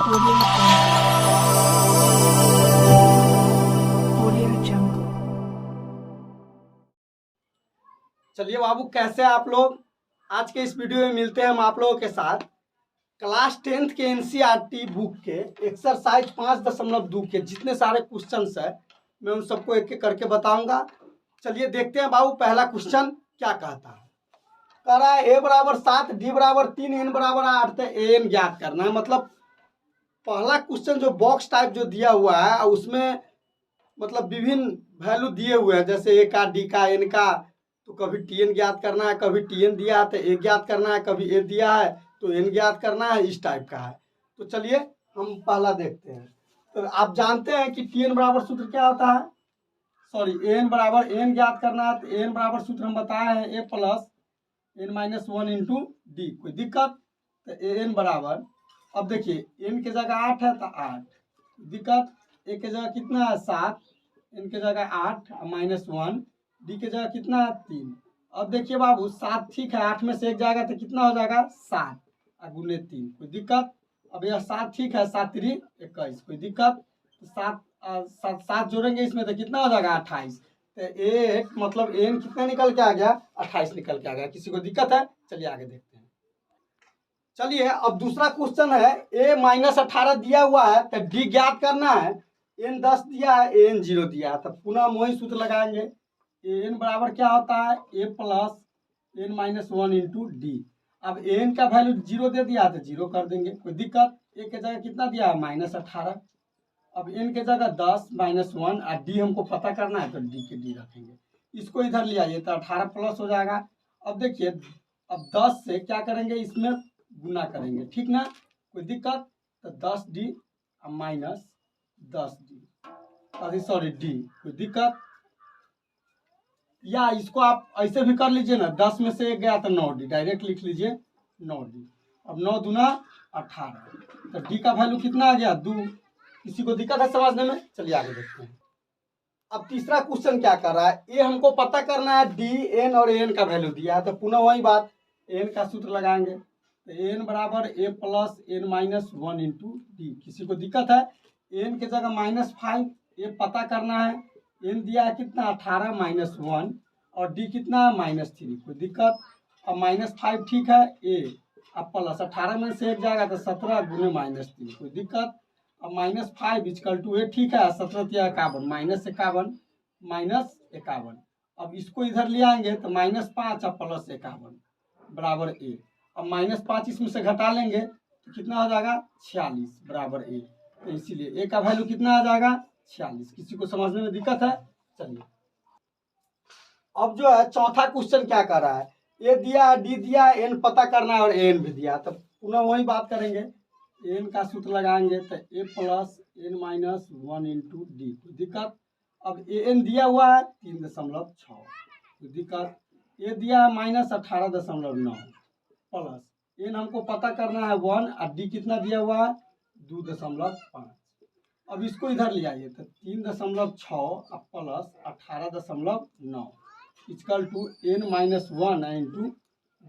चलिए बाबू, कैसे आप लोग। आज के इस वीडियो में मिलते हैं हम आप लोगों के साथ क्लास 10th के एनसीईआरटी बुक के एक्सरसाइज 5.2 के जितने सारे क्वेश्चंस है मैं उन सबको एक एक करके बताऊंगा। चलिए देखते हैं बाबू, पहला क्वेश्चन क्या कहता है। कह रहा है a बराबर 7, d बराबर 3, n बराबर 8, तो an ज्ञात करना है। मतलब पहला क्वेश्चन जो बॉक्स टाइप जो दिया हुआ है उसमें मतलब विभिन्न वैल्यू दिए हुए हैं, जैसे a का, d का, n का। तो कभी tn ज्ञात करना है, कभी tn दिया है तो a ज्ञात करना है, कभी a दिया है तो n ज्ञात करना है, इस टाइप का है। तो चलिए हम पहला देखते हैं। तो आप जानते हैं कि tn बराबर सूत्र क्या होता है, सॉरी an बराबर n ज्ञात करना है। तो n बराबर सूत्र हम बताए हैं a plus n-1 into D. कोई दिक्कत? तो an बराबर, अब देखिए n की जगह 8 है तो 8, दिक्कत। a की जगह कितना है 7, n की जगह 8 -1, डी की जगह कितना है 3। अब देखिए बाबू 7 ठीक है, 8 में से 1 जाएगा तो कितना हो जाएगा 7 गुने 3। कोई दिक्कत? अब यह 7 ठीक है, 7 3 21, कोई दिक्कत? तो 7 जोड़ेंगे इसमें तो कितना हो जाएगा 28। तो 8 मतलब n कितना निकल के आ गया 28 निकल के आ गया। किसी को दिक्कत है? चलिए आगे देखते हैं। चलिए अब दूसरा क्वेश्चन है, a -18 दिया हुआ है तो d ज्ञात करना है। n 10 दिया है, an 0 दिया है, तो पुनः हम वही सूत्र लगाएंगे। an बराबर क्या होता है a plus n-1 into D. अब an का वैल्यू 0 दे दिया तो 0 कर देंगे, कोई दिक्कत? a के जगह कितना दिया है -18। अब n के जगह 10 -1 और d हमको पता करना है तो d के d रखेंगे। इसको इधर ले आइए तो 18 प्लस हो जाएगा। अब देखिए अब 10 से क्या करेंगे, इसमें गुना करेंगे, ठीक ना? कोई दिक्कत? तो 10d -10d, अरे सॉरी d, कोई दिक्कत? या इसको आप ऐसे भी कर लीजिए ना, 10 में से 1 गया तो 9d, डायरेक्ट लिख लीजिए 9d। अब 9 दूना 18, तो d का वैल्यू कितना आ गया 2। किसी को दिक्कत है समझने में? चलिए आगे देखते हैं। अब तीसरा क्वेश्चन क्या कर रहा है, ये हमको पता करना है d, n और an का वैल्यू दिया है। तो पुनः वही बात, n का सूत्र लगाएंगे। तो n बराबर a plus n-1 into D. किसी को दिक्कत है? n की जगह -5, ये पता करना है। n दिया है कितना 18 -1 और d कितना है -3, कोई दिक्कत? अब -5 ठीक है, a अब प्लस 18 में से 1 जाएगा तो 17 गुने -3, कोई दिक्कत? अब -5 इक्वल टू a, ठीक है, 17 51 -51। अब इसको इधर ले आएंगे तो -5 और प्लस 51 बराबर a। अब -5 इसमें से घटा लेंगे तो कितना हो जाएगा 46 बराबर a। तो इसीलिए a का वैल्यू कितना आ जाएगा 46। किसी को समझने में दिक्कत है? चलिए अब जो है चौथा क्वेश्चन क्या कर रहा है, a दिया है, d दिया है, n पता करना है और an भी दिया है। तो पुनः वही बात करेंगे, n का सूत्र लगाएंगे तो a plus n-1 into D. कोई दिक्कत? अब an दिया हुआ है 3.6, कोई दिक्कत? a दिया है -18.9 प्लस n हमको पता करना है 1 और d कितना दिया हुआ है 2.5। अब इसको इधर ले आइए तो 3.6 और plus 18.9 equal to n-1 into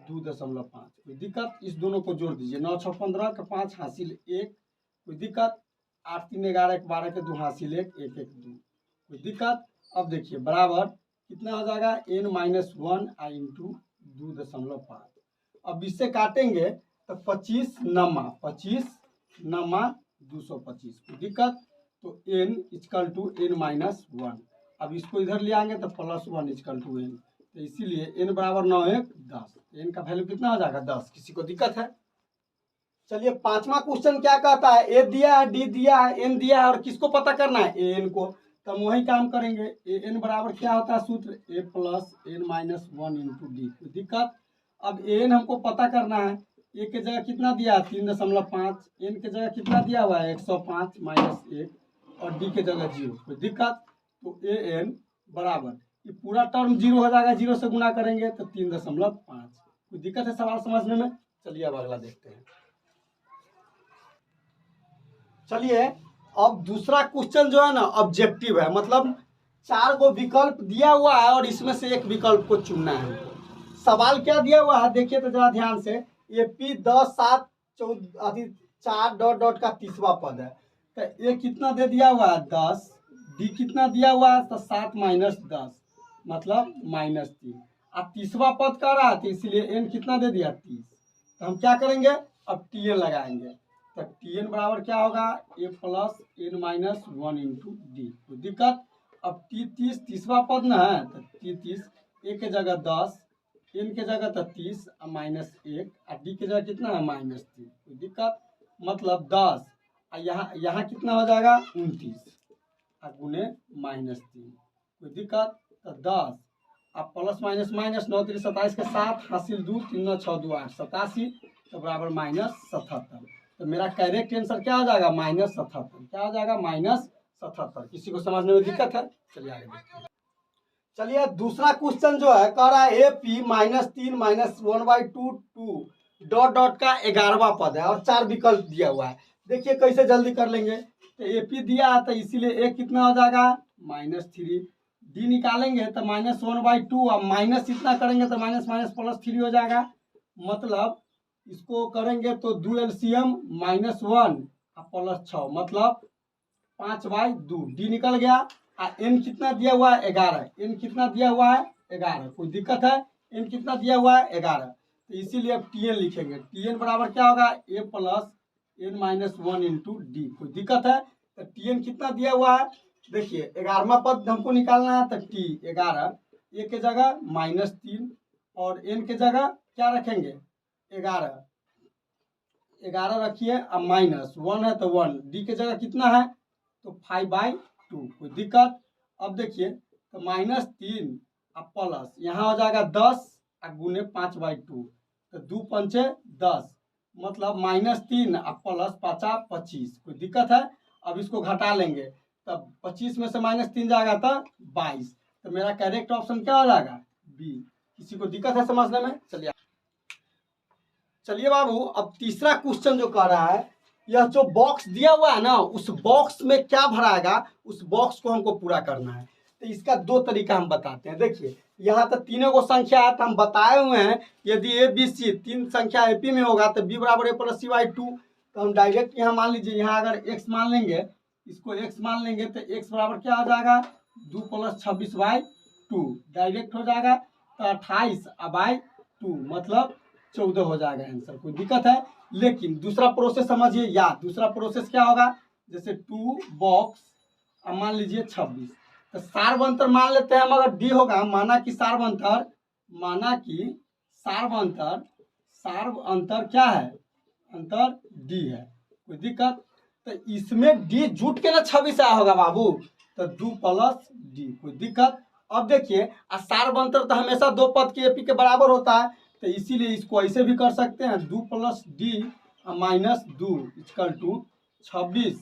2.5। कोई दिक्कत? इस दोनों को जोड़ दीजिए, 9 6 15 के 5 हासिल 1, कोई दिक्कत? 8 3 11 के 12 के 2 हासिल 1 1 1 2, कोई दिक्कत? अब देखिए बराबर कितना हो जाएगा n-1 इंटू 2.5। अब इससे काटेंगे तो 25 9 225, कोई दिक्कत? तो n इक्वल टू n-1। अब इसको इधर ले आएंगे तो +1 इक्वल टू n। तो इसीलिए n बराबर 9 1 10, n का वैल्यू कितना हो जाएगा 10। किसी को दिक्कत है? चलिए पांचवा क्वेश्चन क्या कहता है, a दिया है, d दिया है, n दिया है और किसको पता करना है an को। तो हम वही काम करेंगे। an बराबर क्या होता है सूत्र a plus n-1 into D. कोई दिक्कत? अब an हमको पता करना है, a के जगह कितना दिया है 3.5, n के जगह कितना दिया हुआ है 105 -1 और d के जगह 0, कोई दिक्कत? तो an बराबर ये पूरा टर्म 0 हो जाएगा, 0 से गुना करेंगे तो 3.5। कोई दिक्कत है सवाल समझने में? चलिए अब अगला देखते हैं। चलिए अब दूसरा क्वेश्चन जो है ना ऑब्जेक्टिव है, मतलब 4 को विकल्प दिया हुआ है और इसमें से एक विकल्प को चुनना है। सवाल क्या दिया हुआ है देखिए तो जरा ध्यान से, ये p 10 7 14 4 डॉट डॉट का तीसरा पद है, तो ए कितना दे दिया हुआ है 10, डी कितना दिया हुआ है तो 7 माइनस 10 मतलब -3। अब तीसरा पद कर रहा है तो इसीलिए एन कितना दे दिया 30। तो हम क्या करेंगे, अब टी एन लगाएंगे, तो टी एन बराबर क्या होगा A plus N minus 1 into D. कोई दिक्कत। अब टी 30 तीसरा पद ना है तो टी 30 ए के जगह 10, एन के जगह तो 30 और -1 और डी के जगह कितना है -3। कोई दिक्कत। मतलब 10 और यहाँ कितना हो जाएगा 29 और गुने -3। कोई दिक्कत। तो 10 अब प्लस माइनस माइनस 9 3 27 के 7 हासिल 2 3 9 6 2 8 87 तो बराबर -77। तो मेरा करेक्ट आंसर क्या हो जाएगा -77। क्या हो जाएगा -77। किसी को समझने में दिक्कत है? चलिए आगे देखते हैं। चलिए दूसरा क्वेश्चन जो है कह रहा है ए पी -3 -1/2 2 डॉट डॉट का 11वां पद है और 4 विकल्प दिया हुआ है। देखिए कैसे जल्दी कर लेंगे। तो ए पी दिया है तो इसीलिए ए कितना हो जाएगा -3, डी निकालेंगे तो -1/2 और माइनस इतना करेंगे तो माइनस माइनस +3 हो जाएगा। मतलब इसको करेंगे तो 2 LCM -1 और +6 मतलब 5/2। डी निकल गया। और एन कितना दिया हुआ है 11, एन कितना दिया हुआ है 11। कोई दिक्कत है? एन कितना दिया हुआ है 11, तो इसीलिए अब टी एन लिखेंगे। टी एन बराबर क्या होगा A plus N -1 into D. कोई दिक्कत है? तो टी एन कितना दिया हुआ है, देखिए 11वां पद हमको निकालना है तो टी 11, ए के जगह -3 और एन के जगह क्या रखेंगे 11 रखिए और -1 है तो 1, डी के जगह कितना है तो 5/2। कोई दिक्कत। अब देखिए तो -3 और प्लस यहाँ हो जाएगा 10 और गुने 5/2 तो 2 पंचे 10 मतलब -3 और प्लस 5 25। कोई दिक्कत है? अब इसको घटा लेंगे तब 25 में से -3 जाएगा तो 22। तो मेरा करेक्ट ऑप्शन क्या हो जाएगा बी। किसी को दिक्कत है समझने में? चलिए बाबू अब तीसरा क्वेश्चन जो कह रहा है यह जो बॉक्स दिया हुआ है ना उस बॉक्स में क्या भराएगा उस बॉक्स को हमको पूरा करना है। तो इसका 2 तरीका हम बताते हैं। देखिए यहाँ तो तीनों को संख्या है तो हम बताए हुए हैं यदि ए बी सी 3 संख्या एपी में होगा तो बी बराबर ए प्लस सी/2। तो हम डायरेक्ट यहाँ मान लीजिए यहाँ अगर एक्स मान लेंगे, इसको एक्स मान लेंगे तो एक्स बराबर क्या हो जाएगा 2 + 26/2 डायरेक्ट हो जाएगा। तो 28/2 मतलब 14 हो जाएगा आंसर। कोई दिक्कत है? लेकिन दूसरा प्रोसेस समझिए। या दूसरा प्रोसेस क्या होगा, जैसे 2 बॉक्स अब मान लीजिए 26 तो सार्वंतर मान लेते हैं हम। अगर डी होगा माना कि सार्वंतर क्या है अंतर डी है। कोई दिक्कत? तो इसमें डी जुट के ना 26 आया होगा बाबू तो 2 + डी। कोई दिक्कत? अब देखिए सार्वंतर तो हमेशा 2 पद के एपी के बराबर होता है तो इसीलिए इसको ऐसे भी कर सकते हैं 2 + डी -2 = 26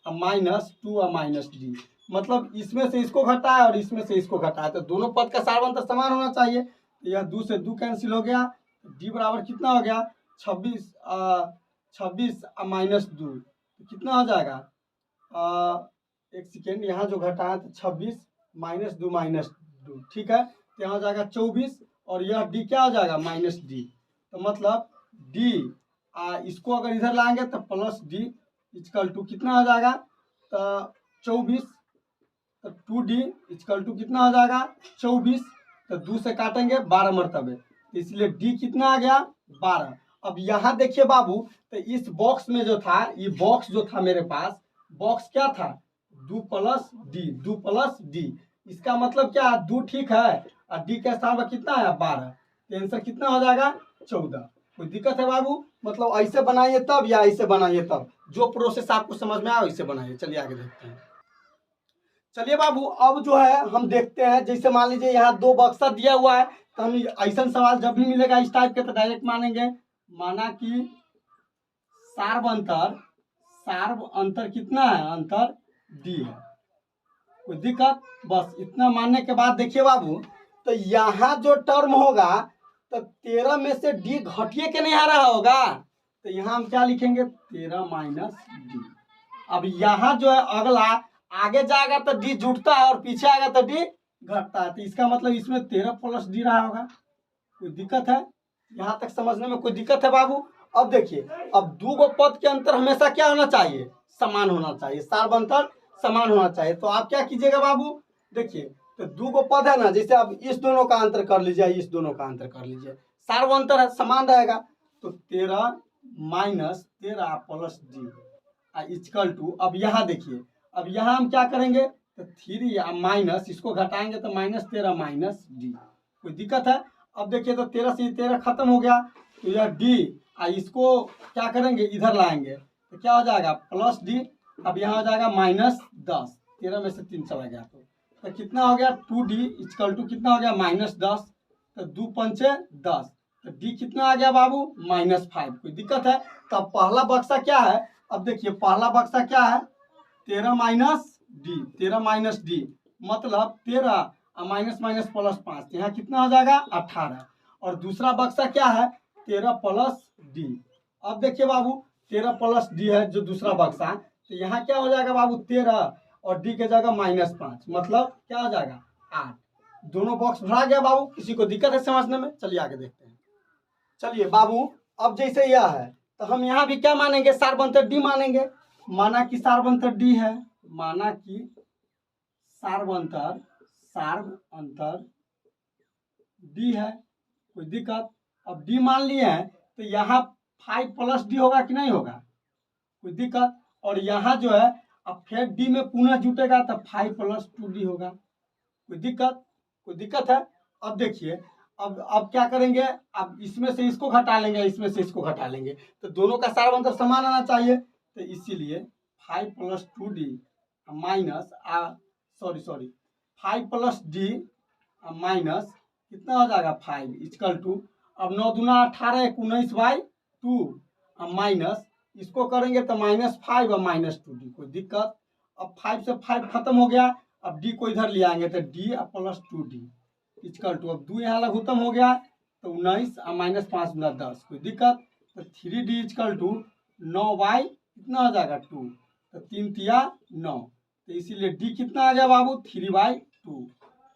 -2 और -डी। मतलब इसमें से इसको घटाए और इसमें से इसको घटाए तो दोनों पद का सार्वंतर समान होना चाहिए। तो यह 2 से 2 कैंसिल हो गया। डी बराबर कितना हो गया 26 -2 तो कितना हो जाएगा एक सेकेंड यहाँ जो घटाया तो 26 -2 ठीक है तो यहाँ हो जाएगा 24 और यह डी क्या हो जाएगा -डी। तो मतलब डी इसको अगर इधर लाएंगे तो +d = कितना हो जाएगा तो 24 तो 2d = कितना हो जाएगा 24 तो 2 से काटेंगे 12 मरतबे तो इसलिए डी कितना आ गया 12। अब यहाँ देखिए बाबू तो इस बॉक्स में जो था ये बॉक्स जो था मेरे पास बॉक्स क्या था 2 + d। इसका मतलब क्या 2 ठीक है और डी के स्थान पर कितना है 12 तो आंसर कितना हो जाएगा 14। कोई दिक्कत है बाबू? मतलब ऐसे बनाइए तब या ऐसे बनाइए तब, जो प्रोसेस आपको समझ में आए वैसे बनाइए। चलिए आगे देखते हैं। चलिए बाबू अब जो है हम देखते हैं जैसे मान लीजिए यहाँ 2 बक्सा दिया हुआ है तो हम ऐसा सवाल जब भी मिलेगा इस टाइप के तो डायरेक्ट मानेंगे। माना कि सार्व अंतर कितना है अंतर डी है। कोई दिक्कत? बस इतना मानने के बाद देखिए बाबू तो यहाँ जो टर्म होगा तो 13 में से डी घटिए के नहीं आ रहा होगा तो यहाँ हम क्या लिखेंगे 13 - डी। अब यहाँ जो है अगला आगे जाएगा तो डी जुटता है और पीछे आएगा तो डी घटता है तो इसका मतलब इसमें 13 + डी रहा होगा। कोई दिक्कत है? यहाँ तक समझने में कोई दिक्कत है बाबू? अब देखिए, अब दो गो पद के अंतर हमेशा क्या होना चाहिए, समान होना चाहिए, सार्वंतर समान होना चाहिए। तो आप क्या कीजिएगा बाबू, देखिए तो दो गो पद है ना, जैसे आप इस दोनों का अंतर कर लीजिए, इस दोनों का अंतर कर लीजिए, सार्वंतर है, समान रहेगा। तो 13 minus 13 plus D equal to, अब यहाँ देखिए, अब यहाँ हम क्या करेंगे, तो 3 या माइनस इसको घटाएंगे तो माइनस 13 माइनस डी, कोई दिक्कत है। अब देखिए तो 13 से 13 खत्म हो गया, तो यह डी इसको क्या करेंगे, इधर लाएंगे तो क्या हो जाएगा प्लस डी। अब यहाँ हो जाएगा -10, 13 में से 3 चला गया तो कितना हो गया 2d इक्वल टू कितना हो गया -10, तो 2 पंचे 10, तो डी कितना आ गया बाबू -5। कोई दिक्कत है। तो अब पहला बक्सा क्या है, अब देखिए पहला बक्सा क्या है 13 माइनस डी, 13 माइनस डी मतलब 13 माइनस माइनस प्लस 5, यहाँ कितना हो जाएगा 18। और दूसरा बक्सा क्या है 13 प्लस डी। अब देखिए बाबू 13 प्लस डी है जो दूसरा बक्सा, तो यहाँ क्या हो जाएगा बाबू 13 और डी के जगह -5, मतलब क्या हो जाएगा 8। दोनों बॉक्स भरा गया बाबू। किसी को दिक्कत है समझने में? चलिए आगे देखते हैं। चलिए बाबू, अब जैसे यह है तो हम यहाँ भी क्या मानेंगे, सार्वंतर डी मानेंगे। माना कि सार्वंतर डी है, माना कि सार्वंतर डी है, कोई दिक्कत। अब डी मान लिए हैं तो यहाँ 5 प्लस डी होगा कि नहीं होगा, कोई दिक्कत। और यहाँ जो है अब फिर डी में पुनः जुटेगा तो 5 प्लस 2d होगा, कोई दिक्कत है। अब देखिए, अब क्या करेंगे, अब इसमें से इसको घटा लेंगे, इसमें से इसको घटा लेंगे, तो दोनों का सार्वंतर समान आना चाहिए। तो इसीलिए 5 plus 2d minus 5 plus D minus कितना हो जाएगा 5 इक्वल टू, अब 9 दूना 18 19/2 माइनस इसको करेंगे तो -5 और -2d, कोई दिक्कत। अब 5 से 5 खत्म हो गया, अब d को इधर ले आएंगे तो d plus 2d equal to, अब 2 यहाँ खत्म हो गया तो 19 और -5 गुना 10, कोई दिक्कत। तो 3d इक्वल टू 9 कितना हो जाएगा 2, तो 3 तिया 9, तो इसीलिए d कितना आ गया बाबू 3/2।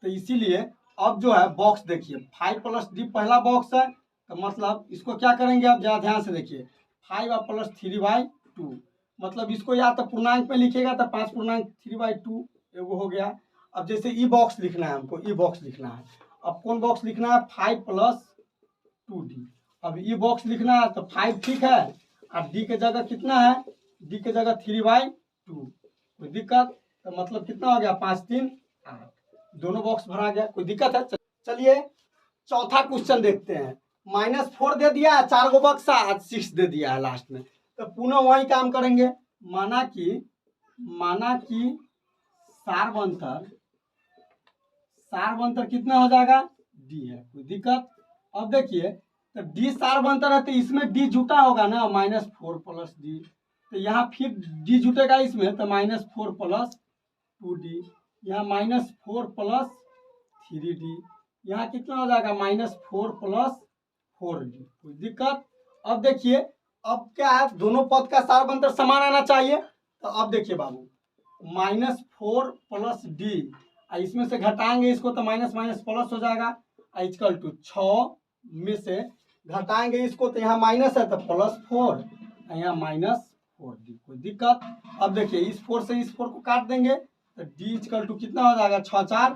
तो इसीलिए अब जो है बॉक्स देखिए 5 प्लस डी पहला बॉक्स है, तो मतलब इसको क्या करेंगे, अब जरा ध्यान से देखिए 5 और प्लस 3/2, मतलब इसको या तो पूर्णांक में लिखेगा तो 5 पूर्णांक 3/2 एगो हो गया। अब जैसे ई बॉक्स लिखना है हमको, ई बॉक्स लिखना है, अब कौन बॉक्स लिखना है 5 प्लस 2d। अब ई बॉक्स लिखना है तो 5 ठीक है, अब डी के जगह कितना है, डी के जगह 3/2, कोई दिक्कत। तो मतलब कितना हो गया 5 3 8, दोनों बॉक्स भरा गया, कोई दिक्कत है। चलिए चौथा क्वेश्चन देखते हैं। -4 दे दिया है, 4 गो बक्सा 6 दे दिया है लास्ट में, तो पुनः वही काम करेंगे। माना कि सार्वंतर कितना हो जाएगा डी है, कोई दिक्कत। अब देखिए तो डी सार्वंतर है तो इसमें डी जुटा होगा ना, -4 प्लस डी, तो यहाँ फिर डी जुटेगा इसमें तो -4 प्लस 2d, यहाँ -4 प्लस 3d, यहाँ कितना हो जाएगा -4 प्लस 4d, कोई दिक्कत। अब देखिए अब क्या है, दोनों पद का सार्वंतर समान आना चाहिए। तो अब देखिए बाबू -4 प्लस डी, इसमें से घटाएंगे इसको तो माइनस माइनस प्लस हो जाएगा, इक्वल टू 6 में से घटाएंगे इसको तो यहाँ माइनस है तो +4, यहाँ -4d, कोई दिक्कत। अब देखिए इस 4 से इस 4 को काट देंगे तो d इक्वल टू कितना हो जाएगा 6 4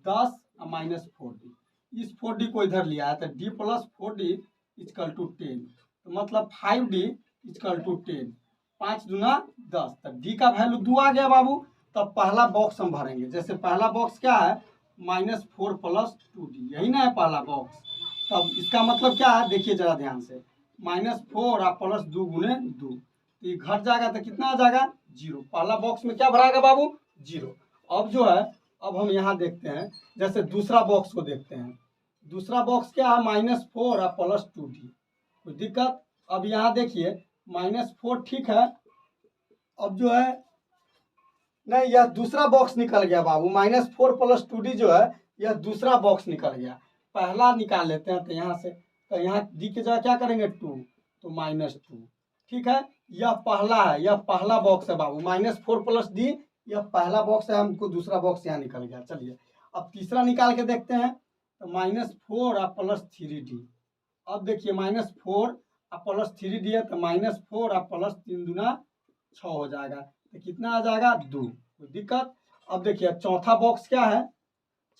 10 और -4d, इस 4d को इधर लिया है तो d plus 4d equal to 10, तो मतलब 5d इक्वल टू 10, 5 दूना 10, तो d का वैल्यू 2 आ गया बाबू। तब पहला बॉक्स हम भरेंगे, जैसे पहला बॉक्स क्या है -4 प्लस 2d, यही ना है पहला बॉक्स। तब इसका मतलब क्या है देखिए जरा ध्यान से, -4 और प्लस 2 गुने 2, तो ये घट जाएगा तो कितना आ जाएगा 0। पहला बॉक्स में क्या भराएगा बाबू 0। अब जो है अब हम यहाँ देखते हैं, जैसे दूसरा बॉक्स को देखते हैं। दूसरा बॉक्स क्या है -4 और प्लस 2d, कोई दिक्कत। अब यहाँ देखिए -4 ठीक है, अब जो है नहीं यह दूसरा बॉक्स निकल गया बाबू, -4 प्लस 2d जो है यह दूसरा बॉक्स निकल गया। पहला निकाल लेते हैं तो यहाँ से, तो यहाँ d की जगह क्या करेंगे 2, तो -2 ठीक है। यह पहला है, यह पहला बॉक्स है बाबू, -4 प्लस d यह पहला बॉक्स है, हमको दूसरा बॉक्स यहाँ निकल गया। चलिए अब तीसरा निकाल के देखते हैं, तो -4 और प्लस 3d। अब देखिए -4 अब प्लस 3d है तो -4 और प्लस 3 दूना 6 हो जाएगा। तो कितना आ जाएगा 2। कोई दिक्कत? अब देखिए चौथा बॉक्स क्या है,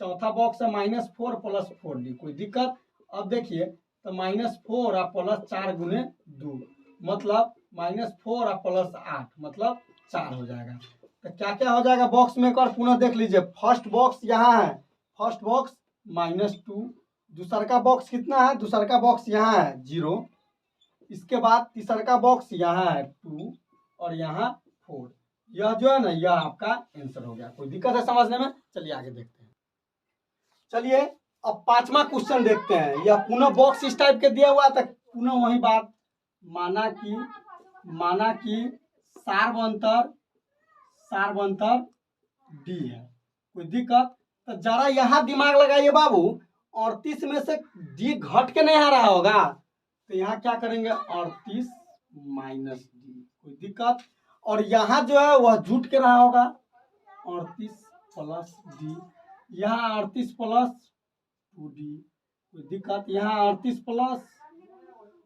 चौथा बॉक्स है -4 प्लस 4d। कोई दिक्कत? अब देखिए तो -4 और प्लस 4 गुने 2 मतलब -4 और प्लस 8 मतलब 4 हो जाएगा। तो क्या क्या हो जाएगा बॉक्स में, एक और पुनः देख लीजिए। फर्स्ट बॉक्स यहाँ है, फर्स्ट बॉक्स -2, दूसर का बॉक्स कितना है, दूसर का बॉक्स यहाँ है 0, इसके बाद तीसर का बॉक्स यहाँ है 2 और यहाँ 4। यह जो है ना यह आपका आंसर हो गया। कोई दिक्कत है समझने में? चलिए आगे देखते हैं। चलिए अब पांचवा क्वेश्चन देखते हैं। यह पुनः बॉक्स इस टाइप के दिया हुआ था, पुनः वही बात, माना कि सार्वंतर डी है। कोई दिक्कत? तो जरा यहाँ दिमाग लगाइए बाबू, 38 में से डी घट के नहीं आ रहा होगा, तो यहाँ क्या करेंगे 38 माइनस डी। कोई दिक्कत? और यहाँ जो है वह जुट के रहा होगा 38 प्लस डी, यहाँ 38 प्लस 2d। कोई दिक्कत? यहाँ 38 प्लस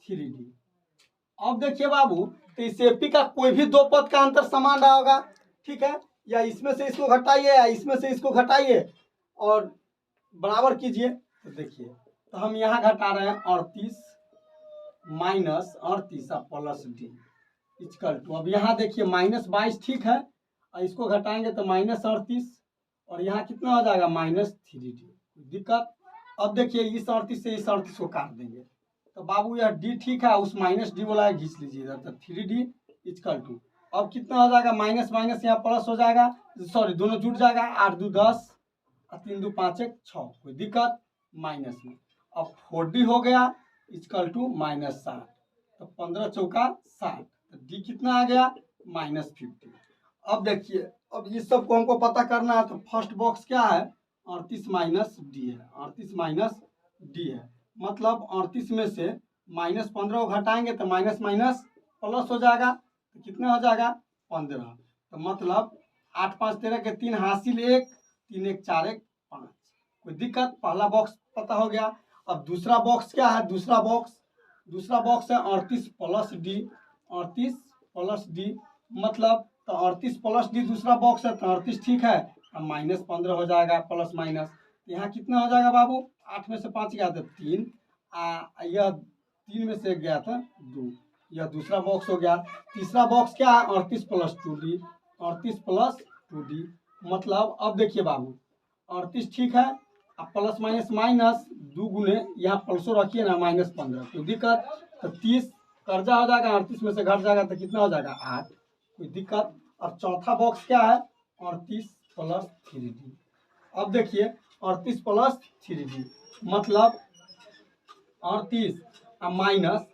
3d। अब देखिए बाबू, तो इस एपी का कोई भी दो पद का अंतर समान रहा होगा, ठीक है, या इसमें से इसको घटाइए या इसमें से इसको घटाइए और बराबर कीजिए। तो देखिए तो हम यहाँ घटा रहे हैं 38 minus 38 plus D equal to, अब यहाँ देखिए -22 ठीक है, और इसको घटाएंगे तो -38 और यहाँ कितना हो जाएगा -3d। दिक्कत? अब देखिए इस 38 से इस 38 को काट देंगे तो बाबू यह डी ठीक है, उस -d वाला घींच लीजिए इधर, तो 3d इक्वल टू, अब कितना हो जाएगा माइनस माइनस यहाँ प्लस हो जाएगा, सॉरी दोनों जुट जाएगा, 8 2 10 और 3 2 5 1 6। कोई दिक्कत? माइनस में अब 4d हो गया इक्वल टू -60, तो 15 चौका 60, तो डी कितना आ गया -50। अब देखिए अब इस सब को हमको पता करना है, तो फर्स्ट बॉक्स क्या है 38 माइनस डी है, 38 माइनस डी है, मतलब 38 में से -15 को घटाएंगे तो माइनस माइनस प्लस हो जाएगा, तो कितना हो जाएगा 15, तो मतलब 8 5 13 के 3 हासिल 1 3 1 4 1 5। कोई दिक्कत? पहला बॉक्स पता हो गया। अब दूसरा बॉक्स क्या है, दूसरा बॉक्स है 38 प्लस डी, 38 प्लस डी मतलब तो 38 प्लस डी दूसरा बॉक्स है, तो 38 ठीक है, अब -15 हो जाएगा प्लस माइनस, यहाँ कितना हो जाएगा बाबू, 8 में से 5 गया था 3, यह 3 में से गया था 2, यह दूसरा बॉक्स हो गया। तीसरा बॉक्स क्या है 38 प्लस 2d, 38 प्लस 2d मतलब अब देखिए बाबू 38 ठीक है, अब प्लस माइनस माइनस 2 गुने यहाँ प्लसो रखिए ना -15। कोई दिक्कत? तो 30 कर्जा हो जाएगा, 38 में से घट जाएगा तो कितना हो जाएगा 8। कोई दिक्कत? अब चौथा बॉक्स क्या है 38 प्लस 3d, अब देखिए 38 प्लस 3d मतलब 38 माइनस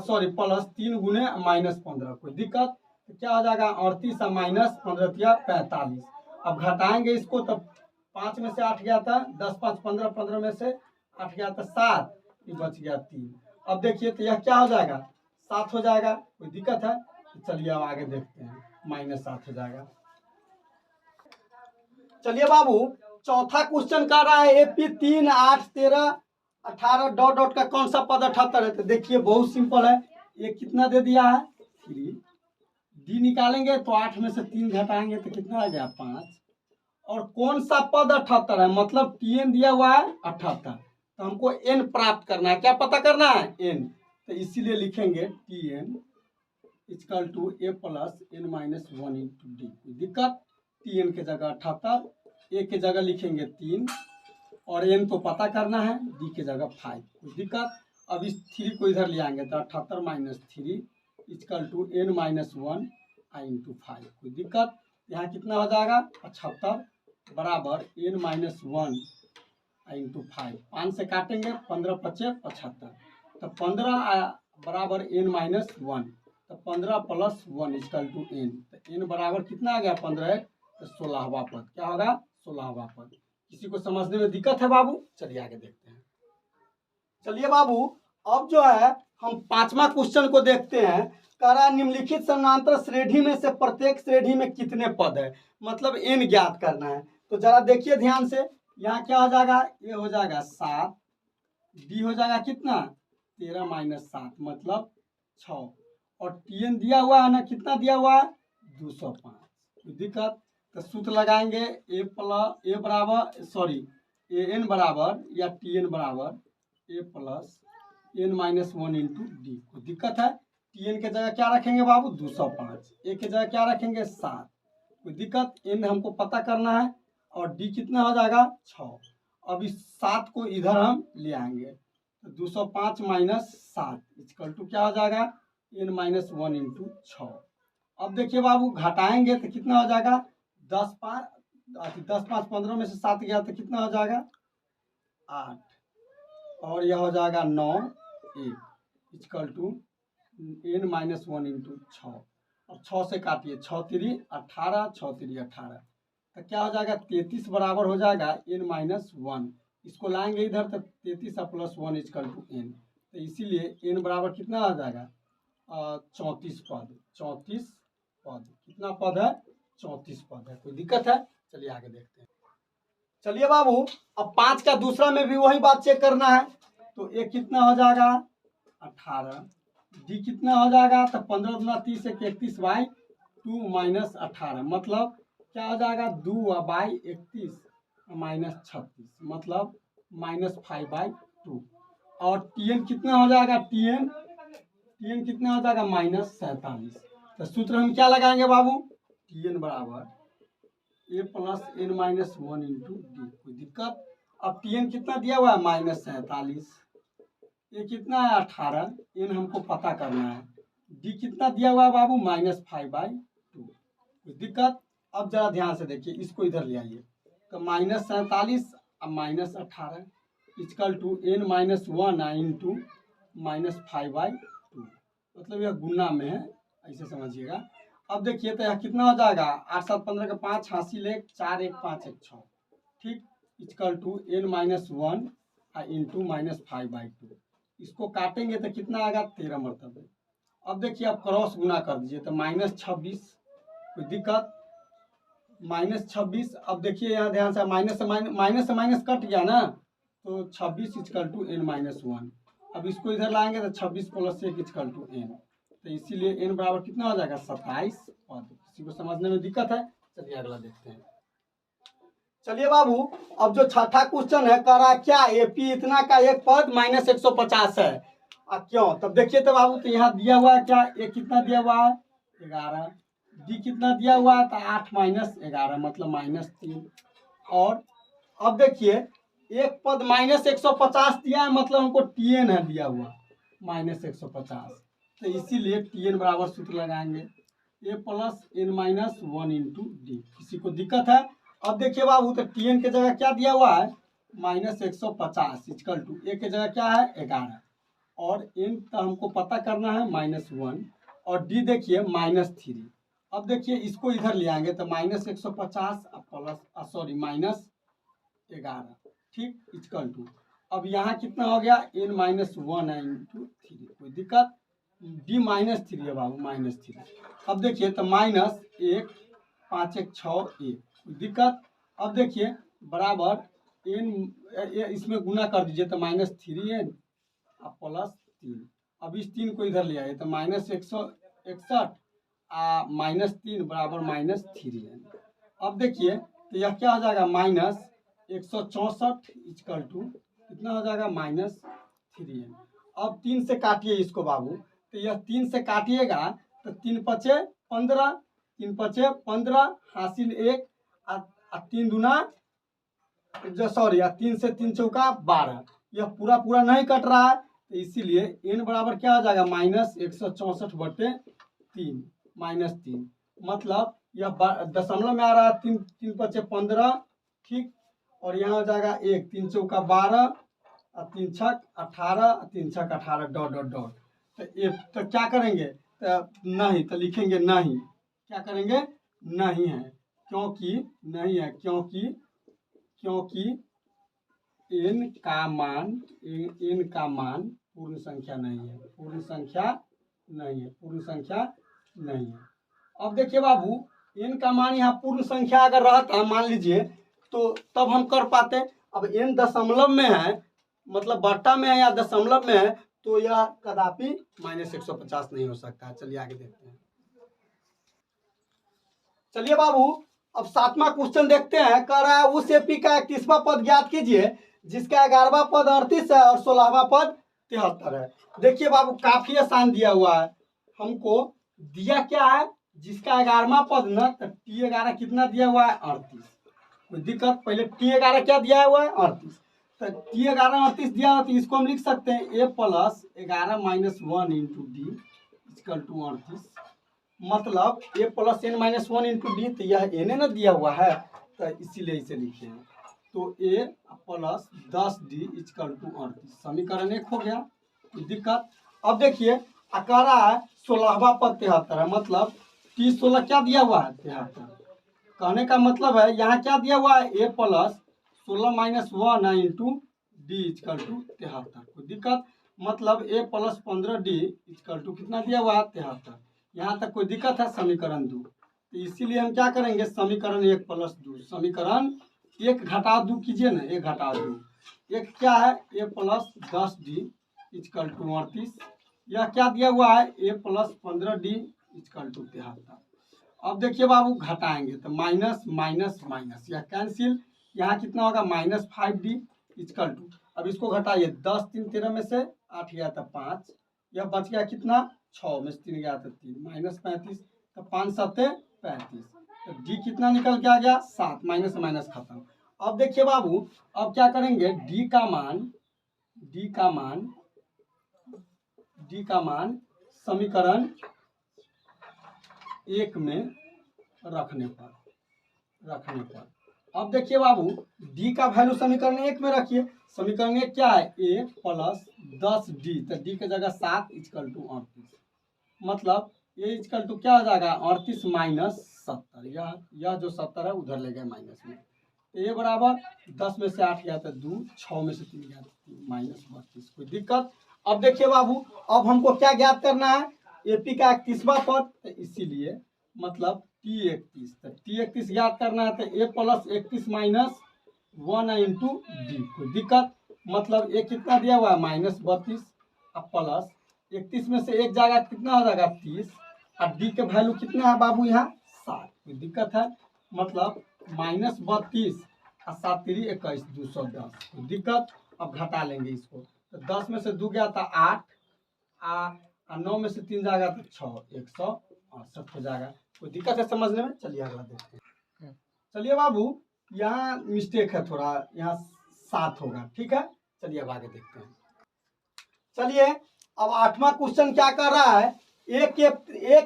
सॉरी प्लस 3 गुने -15। कोई दिक्कत? तो क्या हो जाएगा 38 -15 45। अब घटाएंगे इसको तो 5 में से 8 गया था, 10 5 15, 15 में से 8 गया था 7, ये बच गया 3। अब देखिए तो यह क्या हो जाएगा 7 हो जाएगा। कोई दिक्कत है? तो चलिए अब आगे देखते हैं, -7 हो जाएगा। चलिए बाबू चौथा क्वेश्चन कर रहा है एपी 3 8 13 18 डॉट डॉट का कौन सा पद 78 है। तो देखिए बहुत सिंपल है, ये कितना दे दिया है 3, डी निकालेंगे तो 8 में से 3 घटाएंगे तो कितना आ गया 5, और कौन सा पद 78 है मतलब टीएन दिया हुआ है 78, तो हमको एन प्राप्त करना है। क्या पता करना है? एन। तो इसीलिए लिखेंगे TN equal to A plus N minus 1 into D. कोई दिक्कत? टीएन के जगह 78, ए के जगह लिखेंगे 3 और एन तो पता करना है, डी के जगह 5। कोई दिक्कत? अब इस 3 को इधर ले आएंगे तो 78 minus 3 equal to N minus 1 I into 5। कोई दिक्कत? यहाँ कितना हो जाएगा 75 बराबर एन माइनस 1 आई इंटू 5, 5 से काटेंगे 15 5 75, तो 15 बराबर एन माइनस 1, तो 15 प्लस 1 इक्वल टू एन, तो एन बराबर कितना आ गया 15 तो 16वां पद। क्या होगा 16वां पद। किसी को समझने में दिक्कत है बाबू? चलिए आगे देखते हैं। चलिए बाबू अब जो है हम पांचवा क्वेश्चन को देखते हैं। कह रहा है निम्नलिखित समानांतर श्रेणी में से प्रत्येक श्रेणी में कितने पद है, मतलब एन ज्ञात करना है। तो जरा देखिए ध्यान से, यहाँ क्या हो जाएगा, ये हो जाएगा 7, डी हो जाएगा कितना 13 माइनस 7 मतलब 6 और टीएन दिया हुआ है ना, कितना दिया हुआ है 205। कोई दिक्कत? तो सूत्र लगाएंगे ए बराबर सॉरी ए एन बराबर या टी एन बराबर A plus N minus 1 into D. कोई दिक्कत है? टी एन के जगह क्या रखेंगे बाबू 205, ए के जगह क्या रखेंगे 7। कोई दिक्कत? एन हमको पता करना है और डी कितना हो जाएगा 6। अब इस 7 को इधर हम ले आएंगे तो 205 माइनस 7 इक्वल टू क्या हो जाएगा एन माइनस 1 इंटू 6। अब देखिए बाबू घटाएंगे तो कितना हो जाएगा 10 5 15 में से 7 गया तो कितना हो जाएगा 8 और यह हो जाएगा 9 1 equal to N minus 1 into 6। अब 6 से काटिए 6 3 18 6 3 18 तो क्या हो जाएगा 33 बराबर हो जाएगा एन माइनस 1। इसको लाएंगे इधर तो 33 प्लस 1 इक्वल टू एन। तो इसीलिए एन बराबर कितना आ जाएगा 34 पद। 34 पद कितना पद है 34 पद है। कोई दिक्कत है? चलिए आगे देखते हैं। चलिए बाबू अब 5 का दूसरा में भी वही बात चेक करना है। तो ए कितना हो जाएगा 18, डी कितना हो जाएगा तो 15 गुना 30 एक 31 बाई 2 माइनस 18 मतलब क्या हो जाएगा 2 बाई 31 माइनस 36 मतलब माइनस 5 बाई 2। और टी एन कितना हो जाएगा टी एन कितना हो जाएगा माइनस 47। तो सूत्र हम क्या लगाएंगे बाबू टी एन बराबर A plus N minus 1 into D. कोई दिक्कत? अब टी एन कितना दिया हुआ है माइनस 47, ये कितना है 18, एन हमको पता करना है। डी कितना दिया हुआ है बाबू माइनस 5 बाई 2। कोई दिक्कत? अब जरा ध्यान से देखिए इसको इधर ले आइए तो माइनस 47 अब minus 18 equal to N minus 1 into minus 5 by 2 मतलब यह गुना में है, ऐसे समझिएगा। अब देखिए तो यह कितना हो जाएगा 8 7 15 का 5 हासिल 1 4 1 5 1 6 ठीक equal to N minus 1 into minus 5 by 2। इसको काटेंगे तो कितना आएगा 13 मरतबे। अब देखिए आप क्रॉस गुना कर दीजिए तो माइनस 26। कोई दिक्कत? माइनस 26। अब देखिए यहाँ ध्यान से माइनस से माइनस कट गया ना तो 26 इक्वल टू एन माइनस 1। अब इसको इधर लाएंगे तो 26 प्लस 1 इक्वल टू एन। तो इसीलिए एन बराबर कितना हो जाएगा 27 पद। किसी को समझने में दिक्कत है? चलिए अगला देखते हैं। चलिए बाबू अब जो छठा क्वेश्चन है कह रहा है क्या एपी इतना का एक पद माइनस 150 है। क्यों? तब देखिए तो बाबू तो यहाँ दिया हुआ है क्या ए कितना दिया हुआ है 11, डी कितना दिया हुआ है तो 8 माइनस 11 मतलब माइनस 3। और अब देखिए एक पद माइनस 150 दिया है मतलब हमको टी एन है दिया हुआ माइनस 150। तो इसीलिए टी एन बराबर सूत्र लगाएंगे A plus N minus 1 into D. किसी को दिक्कत है? अब देखिए बाबू तो टी एन के जगह क्या दिया हुआ है माइनस 150 इक्वल टू ए के जगह क्या है 11 और एन का हमको पता करना है माइनस 1 और डी देखिए माइनस 3। अब देखिए इसको इधर ले आएंगे तो माइनस 150 प्लस सॉरी माइनस 11 ठीक इक्वल टू अब यहाँ कितना हो गया एन माइनस 1 इंटू 3। कोई दिक्कत? डी माइनस 3 है बाबू माइनस 3। अब देखिए तो माइनस 1 5 1 6 1। कोई दिक्कत? अब देखिए बराबर एन इसमें गुना कर दीजिए तो माइनस 3 एन प्लस 3। अब इस 3 को इधर ले आइए तो माइनस 161 माइनस 3 बराबर माइनस 3 एन। अब देखिए तो यह क्या हो जाएगा माइनस 164 इक्वल टू कितना हो जाएगा माइनस 3 एन। अब 3 से काटिए इसको बाबू तो यह 3 से काटिएगा तो 3 पचे 15 3 पचे 15 हासिल 1 3 दूना जो सॉरी 3 से 3 चौका 12। यह पूरा पूरा नहीं कट रहा है तो इसीलिए एन बराबर क्या हो जाएगा माइनस 164/3 माइनस 3 मतलब यह दशमलव में आ रहा है 3 3 पचे 15 ठीक और यहाँ हो जाएगा 1 3 चौका 12 3 छक 18 3 छक 18 डॉट डॉट डॉट। तो क्या करेंगे तो नहीं तो लिखेंगे नहीं। क्या करेंगे? नहीं है क्योंकि नहीं है क्योंकि एन का मान पूर्ण संख्या नहीं है पूर्ण संख्या नहीं है। अब देखिए बाबू एन का मान यहाँ पूर्ण संख्या अगर रहता है मान लीजिए तो तब हम कर पाते। अब एन दशमलव में है मतलब बट्टा में है या दशमलव में है तो यह कदापि -150 नहीं हो सकता है। चलिए आगे देखते हैं। चलिए बाबू, अब 7वां क्वेश्चन देखते हैं। कह रहा है उस एपी का 31वां पद ज्ञात कीजिए जिसका 11वां पद 38 है और 16वां पद 73 है। देखिए बाबू, काफी आसान दिया हुआ है। हमको दिया क्या है, जिसका 11वां पद ना, तो T11 कितना दिया हुआ है 38। कोई दिक्कत, पहले T11 क्या दिया हुआ है 38। तो T11 38 दिया हुआ, तो इसको हम लिख सकते हैं a + 11 - 1 × d = 38। मतलब a + n - 1 × d, तो यह n ना दिया हुआ है, तो इसीलिए इसे लिखे हैं। तो a + 10d = 38 समीकरण 1 हो गया। कोई दिक्कत। अब देखिए अकारा है 16वां पद 73 है, मतलब T16 क्या दिया हुआ है 73। कहने का मतलब है यहाँ क्या दिया हुआ है a + 16 - 1 × d = 73। कोई दिक्कत, मतलब a + 15d = कितना दिया हुआ है 73। यहाँ तक कोई दिक्कत है। समीकरण 2, तो इसीलिए हम क्या करेंगे, समीकरण 1 + 2, समीकरण 1 घटा 2 कीजिए ना, 1 घटा 2, एक क्या है a + 10d = 38। यह क्या दिया हुआ है a + 15d = 73। अब देखिए बाबू, घटाएंगे तो माइनस माइनस माइनस, यह कैंसिल, यहाँ कितना होगा -5d = अब इसको घटाइए, 10 3 13 में से 8 गया था 5, यह बच गया कितना 6 में से 3 गया था 3, -35, तो 5 × 7 = 35। तो डी कितना निकल के आ गया 7, माइनस माइनस खत्म। अब देखिए बाबू, अब क्या करेंगे, डी का मान समीकरण 1 में रखने पर अब देखिए बाबू, d का वैल्यू समीकरण 1 में रखिए। समीकरण 1 क्या है, a + 10d, तो d की जगह 7 = 38। मतलब a = क्या हो जाएगा 38 - 70, यह जो 70 है उधर ले गए माइनस में। a बराबर 10 में से 8 गया तो 2, 6 में से 3 गया तो 3, -32। कोई दिक्कत। अब देखिए बाबू, अब हमको क्या ज्ञात करना है, एपी का 31वां पद, तो इसीलिए मतलब T31, तो T31 ज्ञात करना है, तो a + 31 - 1 × d। कोई दिक्कत, मतलब a कितना दिया हुआ है -32, अब प्लस 31 में से एक जाएगा कितना हो जाएगा 30, और d के वैल्यू कितना है बाबू यहाँ 7। कोई दिक्कत है, मतलब -32 और 7 × 3 = 21, 210। कोई दिक्कत। अब घटा लेंगे इसको, तो 10 में से 2 गया था 8, और 9 में से 3 जाएगा तो 6, 168 हो जाएगा। कोई दिक्कत है समझने में। चलिए अगला देखते हैं। चलिए बाबू, यहाँ मिस्टेक है थोड़ा, यहाँ 7 होगा, ठीक है। चलिए अब आगे देखते हैं। चलिए अब 8वां क्वेश्चन क्या कर रहा है, एक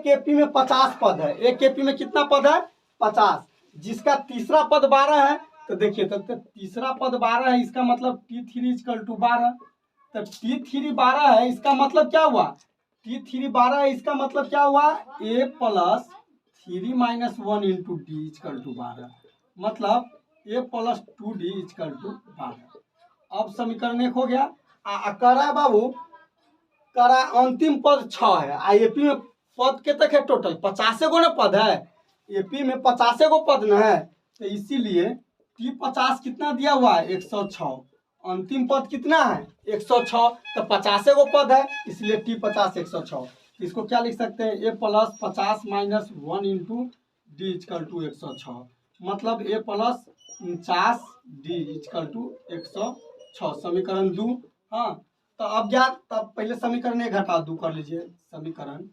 एपी में 50 पद है। एक एपी में कितना पद है 50, जिसका तीसरा पद 12 है। तो देखिए, तो तीसरा पद 12 है, इसका मतलब T3 = 12। तो T3 12 है, इसका मतलब क्या हुआ, T3 12 है, इसका मतलब क्या हुआ a + 3 - 1 × d = 12, मतलब a + 2d = 12। अब समीकरण 1 हो गया। करा बाबू, करा अंतिम पद 6 है, एपी में पद के तक है टोटल 50 गो ना पद है, एपी में 50 गो पद न है, तो इसीलिए T50 कितना दिया हुआ है 106, अंतिम पद कितना है 106, तो 50 गो पद है, इसलिए T50 106। इसको क्या लिख सकते हैं, a + 50 - 1 × d = 106, मतलब a + 49d = 106, समीकरण 2। हाँ, तो अब क्या, तब पहले समीकरण 1 घटाव 2 कर लीजिए। समीकरण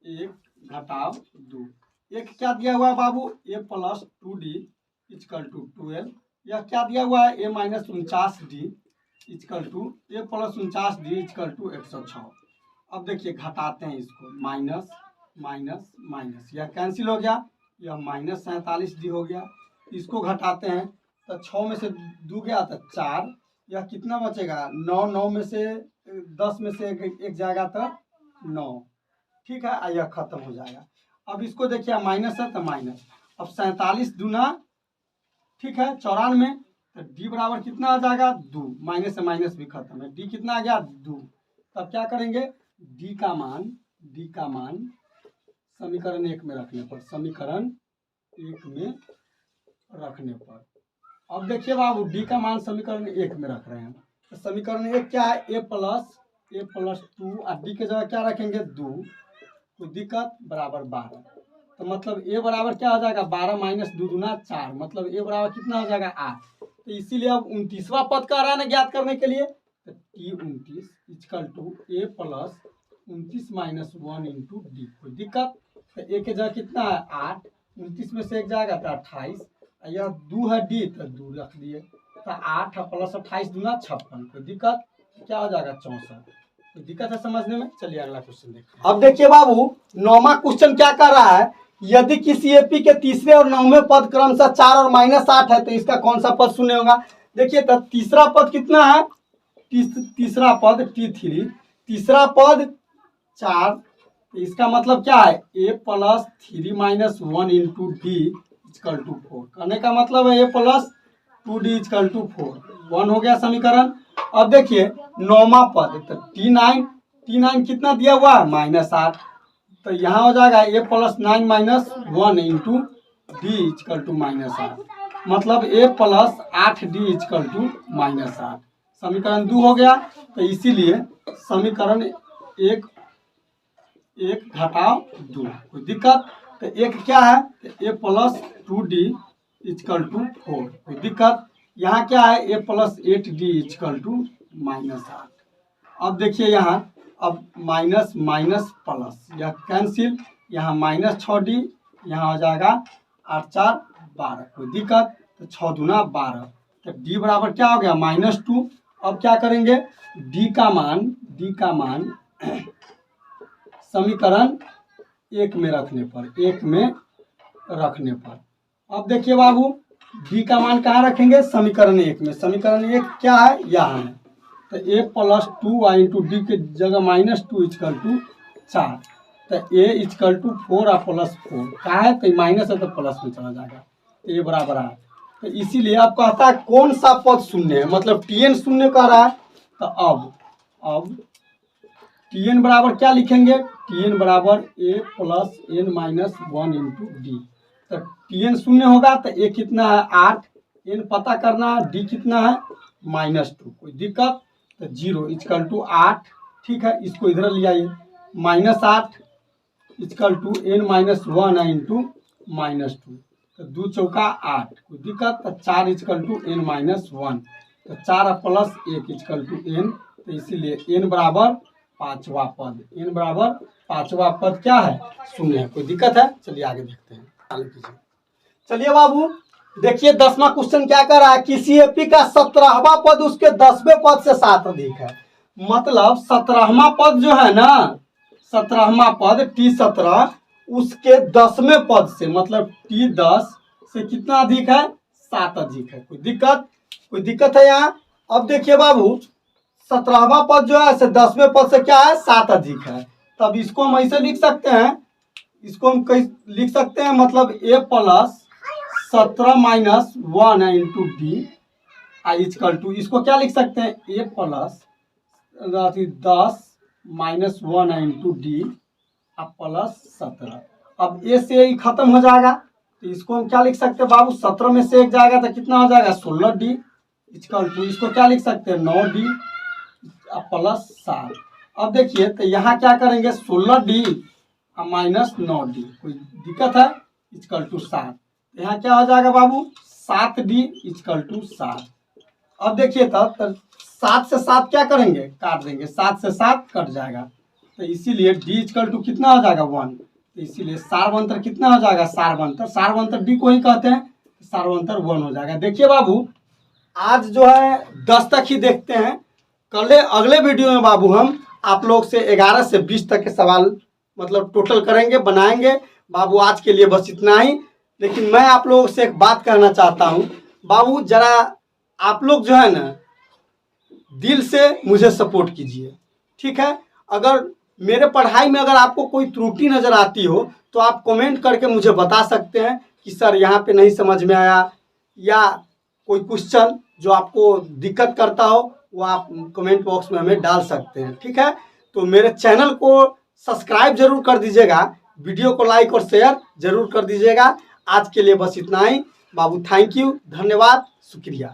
1 घटाव 2, एक क्या दिया हुआ है बाबू a + 2d = 12, यह क्या दिया हुआ है a - 49d = a + 49d = 106। अब देखिए घटाते हैं इसको, माइनस माइनस माइनस, यह कैंसिल हो गया, यह -47d हो गया। इसको घटाते हैं, तो 6 में से 2 गया तो 4, यह कितना बचेगा 9, 9 में से 10 में से एक जाएगा तो 9, ठीक है, यह खत्म हो जाएगा। अब इसको देखिए माइनस है तो माइनस, अब 47 दूना, ठीक है 94, तो डी बराबर कितना आ जाएगा 2, माइनस से माइनस भी खत्म है, डी कितना आ गया 2। तब क्या करेंगे, डी का मान समीकरण 1 में रखने पर, समीकरण 1 में रखने पर, अब देखिए बाबू, डी का मान समीकरण 1 में रख रहे हैं, तो समीकरण 1 क्या है, a + a प्लस 2 और d के जगह क्या रखेंगे 2, कोई दिक्कत, बराबर 12। तो मतलब a बराबर क्या हो जाएगा 12 माइनस 2 दूना 4, मतलब a बराबर कितना हो जाएगा 8। तो इसीलिए अब 29वां पद कह रहा है ना ज्ञात करने के लिए, तो T 29 equal to a plus 29 minus 1 into D, कोई दिक्कत। तो a के जगह कितना है 8, 29 में से एक जाएगा तो 28, यह 2 है डी तो 2 रख दिए, तो 8 प्लस 28 दूना 56, कोई दिक्कत, क्या हो जाएगा 64। कोई दिक्कत है समझने में। चलिए अगला क्वेश्चन देखते हैं। अब देखिए बाबू 9वां क्वेश्चन क्या कर रहा है, यदि किसी एपी के तीसरे और 9वें पद क्रमशः 4 और -8 है तो इसका कौन सा पद शून्य होगा। देखिए तो तीसरा पद कितना है, तीसरा पद T3, तीसरा पद 4, तो इसका मतलब क्या है a plus 3 minus 1 into D equal to 4, कहने का मतलब है a plus 2d equal to 4, 1 हो गया समीकरण। अब देखिए 9वां पद, तो T9 कितना दिया हुआ है -8, तो यहाँ हो जाएगा a plus 9 minus 1 into D equal to -8, मतलब a plus 8d equal to -8, समीकरण 2 हो गया। तो इसीलिए समीकरण एक घटाव 2, कोई दिक्कत। तो एक क्या है a plus 2d equal to 4, कोई दिक्कत। यहाँ क्या है a plus 8d equal to -8। अब देखिए यहाँ अब माइनस माइनस प्लस, यह कैंसिल, यहाँ -6d, यहाँ हो जाएगा 8 4 12, कोई दिक्कत। तो 6 दूना 12, तो d बराबर क्या हो गया -2। अब क्या करेंगे d का मान समीकरण 1 में रखने पर, अब देखिए बाबू d का मान कहाँ रखेंगे समीकरण 1 में, समीकरण 1 क्या है यहाँ है, तो a प्लस 2 इंटू डी के जगह -2 इक्वल टू 4, तो a इक्वल टू 4 और प्लस 4 कहाँ है, तो माइनस है तो प्लस में चला जाएगा, तो a बराबर है। तो इसीलिए अब कहता है कौन सा पद शून्य है, मतलब Tn शून्य कह रहा है। तो अब Tn बराबर क्या लिखेंगे, Tn बराबर a plus n minus 1 into D, तो Tn शून्य होगा तो a कितना है 8, n पता करना है, d कितना है -2, कोई दिक्कत। तो 0 इक्वल टू 8, ठीक है, इसको इधर ले आइए, -8 equal to n minus 1 into -2, तो 2 चौका 8, कोई दिक्कत। तो 4 इक्वल टू n माइनस 1, तो 4 प्लस 1 इक्वल टू n, तो इसीलिए n बराबर 5वां पद, n बराबर 5वां पद क्या है शून्य है, कोई दिक्कत है। चलिए आगे देखते हैं। चलिए बाबू देखिए 10वां क्वेश्चन क्या कर रहा है, किसी एपी का 17वां पद उसके 10वें पद से 7 अधिक है, मतलब 17वां पद जो है ना, 17वां पद T17 उसके 10वें पद से, मतलब T10 से कितना अधिक है 7 अधिक है, कोई दिक्कत है यहाँ। अब देखिए बाबू 17वां पद जो है 10वें पद से क्या है 7 अधिक है, तब इसको हम ऐसे लिख सकते हैं, इसको हम लिख सकते हैं, मतलब a plus 17 minus 1 into D equal to, इसको क्या लिख सकते हैं a plus 10 minus 1 into D plus 17। अब a से ही खत्म हो जाएगा, तो इसको हम क्या लिख सकते हैं बाबू, 17 में से 1 जाएगा तो कितना हो जाएगा 16d इक्वल टू, इसको क्या लिख सकते हैं 9d प्लस 7। अब देखिए तो यहाँ क्या करेंगे 16d माइनस 9d, कोई दिक्कत है, इक्वल टू 7, यहाँ क्या हो जाएगा बाबू 7d इक्वल टू 7। अब देखिए तब 7 से 7 क्या करेंगे काट देंगे, 7 से 7 कट जाएगा, तो इसीलिए d इक्वल टू कितना हो जाएगा 1, तो इसीलिए सारवंतर कितना हो जाएगा, सारवंतर d को ही कहते हैं, सारवंतर 1 हो जाएगा। देखिए बाबू आज जो है 10 तक ही देखते हैं, अगले वीडियो में बाबू हम आप लोग से 11 से 20 तक के सवाल मतलब टोटल करेंगे, बनाएंगे। बाबू आज के लिए बस इतना ही, लेकिन मैं आप लोगों से एक बात कहना चाहता हूँ बाबू, जरा आप लोग जो है ना दिल से मुझे सपोर्ट कीजिए, ठीक है। अगर मेरे पढ़ाई में अगर आपको कोई त्रुटि नज़र आती हो तो आप कमेंट करके मुझे बता सकते हैं कि सर यहाँ पे नहीं समझ में आया, या कोई क्वेश्चन जो आपको दिक्कत करता हो वो आप कमेंट बॉक्स में हमें डाल सकते हैं, ठीक है। तो मेरे चैनल को सब्सक्राइब जरूर कर दीजिएगा, वीडियो को लाइक और शेयर जरूर कर दीजिएगा। आज के लिए बस इतना ही बाबू, थैंक यू, धन्यवाद, शुक्रिया।